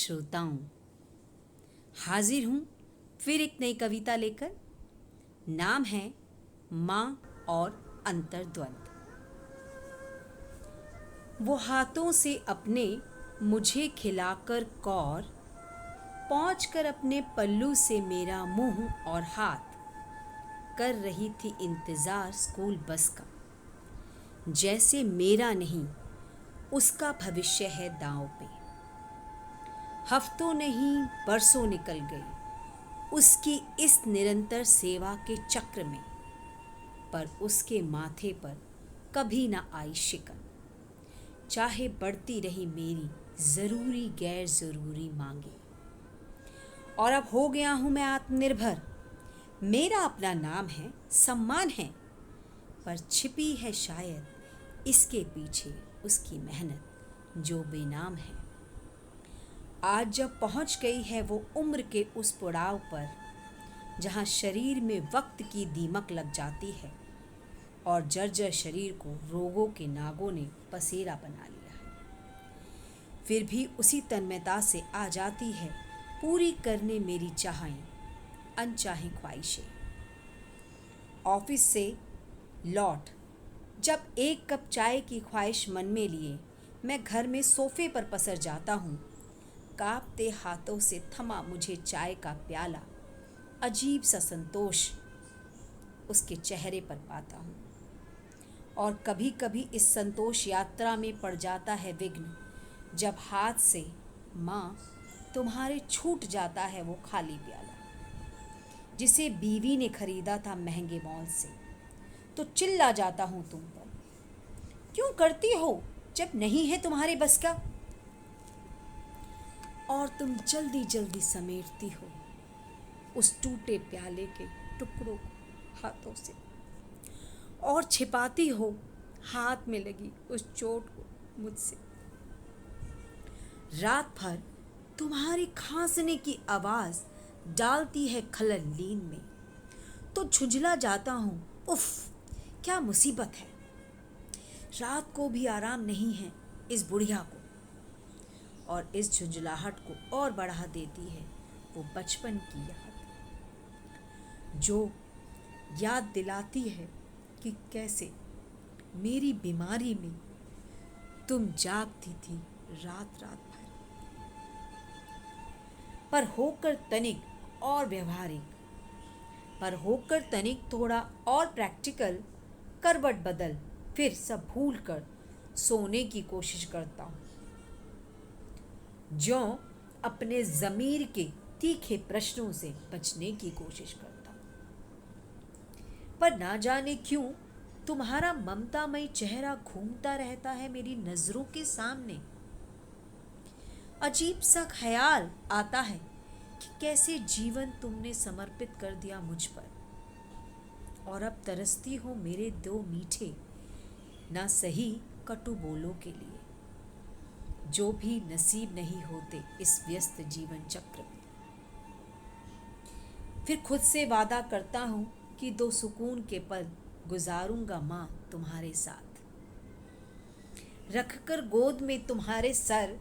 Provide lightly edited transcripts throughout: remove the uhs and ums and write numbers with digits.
श्रोताओं, हाजिर हूँ फिर एक नई कविता लेकर। नाम है माँ और अंतर्द्वंद। वो हाथों से अपने मुझे खिलाकर कौर, पहुँच कर अपने पल्लू से मेरा मुंह और हाथ कर रही थी इंतज़ार स्कूल बस का। जैसे मेरा नहीं उसका भविष्य है दांव पे। हफ्तों नहीं बरसों निकल गई उसकी इस निरंतर सेवा के चक्र में, पर उसके माथे पर कभी ना आई शिकन। चाहे बढ़ती रही मेरी ज़रूरी गैर ज़रूरी मांगे, और अब हो गया हूँ मैं आत्मनिर्भर। मेरा अपना नाम है, सम्मान है, पर छिपी है शायद इसके पीछे उसकी मेहनत जो बेनाम है। आज जब पहुँच गई है वो उम्र के उस पड़ाव पर जहाँ शरीर में वक्त की दीमक लग जाती है और जर्जर शरीर को रोगों के नागों ने पसेरा बना लिया है, फिर भी उसी तन्मयता से आ जाती है पूरी करने मेरी चाहें अनचाही ख्वाहिशें। ऑफिस से लौट जब एक कप चाय की ख्वाहिश मन में लिए मैं घर में सोफे पर पसर जाता हूँ, कांपते हाथों से थमा मुझे चाय का प्याला, अजीब सा संतोष उसके चेहरे पर पाता हूँ। और कभी कभी इस संतोष यात्रा में पड़ जाता है विघ्न, जब हाथ से माँ तुम्हारे छूट जाता है वो खाली प्याला जिसे बीवी ने खरीदा था महंगे मॉल से। तो चिल्ला जाता हूँ तुम पर, क्यों करती हो जब नहीं है तुम्हारे बस का। और तुम जल्दी जल्दी समेटती हो उस टूटे प्याले के टुकड़ों को हाथों से, और छिपाती हो हाथ में लगी उस चोट को मुझसे। रात भर तुम्हारी खांसने की आवाज़ डालती है खलल नींद में, तो झुंझला जाता हूँ, उफ क्या मुसीबत है। रात को भी आराम नहीं है इस बुढ़िया को, और इस झुंझलाहट को और बढ़ा देती है वो बचपन की याद, जो याद दिलाती है कि कैसे मेरी बीमारी में तुम जागती थी रात रात भर। पर होकर तनिक और व्यवहारिक, पर होकर तनिक थोड़ा और प्रैक्टिकल, करवट बदल फिर सब भूल कर सोने की कोशिश करता हूँ, जो अपने ज़मीर के तीखे प्रश्नों से बचने की कोशिश करता हूँ। पर ना जाने क्यों तुम्हारा ममतामयी चेहरा घूमता रहता है मेरी नज़रों के सामने। अजीब सा ख्याल आता है कि कैसे जीवन तुमने समर्पित कर दिया मुझ पर, और अब तरसती हो मेरे दो मीठे ना सही कटु बोलों के लिए, जो भी नसीब नहीं होते इस व्यस्त जीवन चक्र में। फिर खुद से वादा करता हूँ कि दो सुकून के पल गुजारूंगा माँ तुम्हारे साथ, रखकर गोद में तुम्हारे सर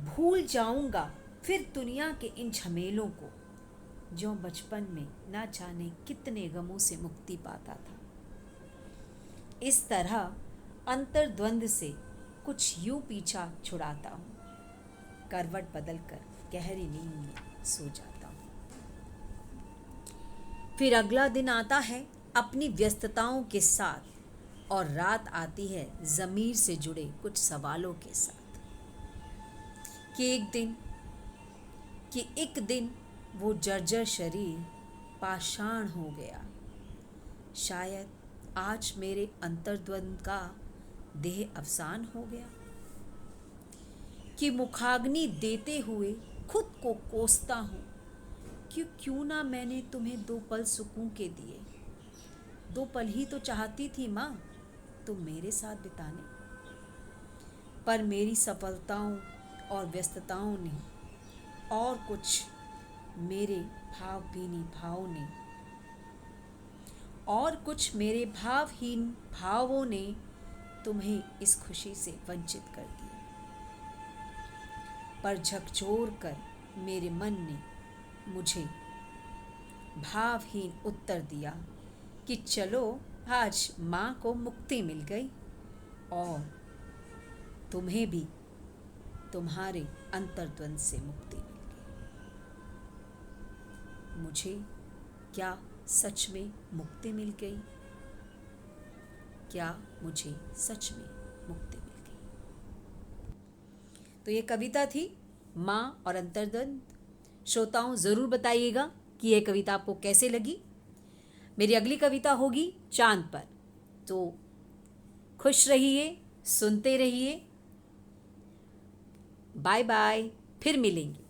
भूल जाऊंगा फिर दुनिया के इन झमेलों को, जो बचपन में ना जाने कितने गमों से मुक्ति पाता था। इस तरह अंतर्द्वंद से कुछ यूं पीछा छुड़ाता हूँ, करवट बदलकर गहरी नींद में सो जाता हूँ। फिर अगला दिन आता है अपनी व्यस्तताओं के साथ, और रात आती है ज़मीर से जुड़े कुछ सवालों के साथ, कि एक दिन वो जर्जर शरीर पाषाण हो गया। शायद आज मेरे अंतर्द्वंद का देह अवसान हो गया, कि मुखाग्नि देते हुए खुद को कोसता हूँ कि क्यों ना मैंने तुम्हें दो पल सुकून के दिए। दो पल ही तो चाहती थी माँ तुम मेरे साथ बिताने, पर मेरी सफलताओं और व्यस्तताओं ने और कुछ मेरे भावहीन भावों ने तुम्हें इस खुशी से वंचित कर दिया। पर झकझोर कर मेरे मन ने मुझे भावहीन उत्तर दिया कि चलो, आज माँ को मुक्ति मिल गई और तुम्हें भी तुम्हारे अंतर्द्वंद से मुक्ति मिल गई। मुझे क्या सच में मुक्ति मिल गई? क्या मुझे सच में मुक्ति मिल गई? तो ये कविता थी माँ और अंतर्द्वंद। श्रोताओं, ज़रूर बताइएगा कि यह कविता आपको कैसे लगी। मेरी अगली कविता होगी चांद पर। तो खुश रहिए, सुनते रहिए। बाय बाय, फिर मिलेंगे।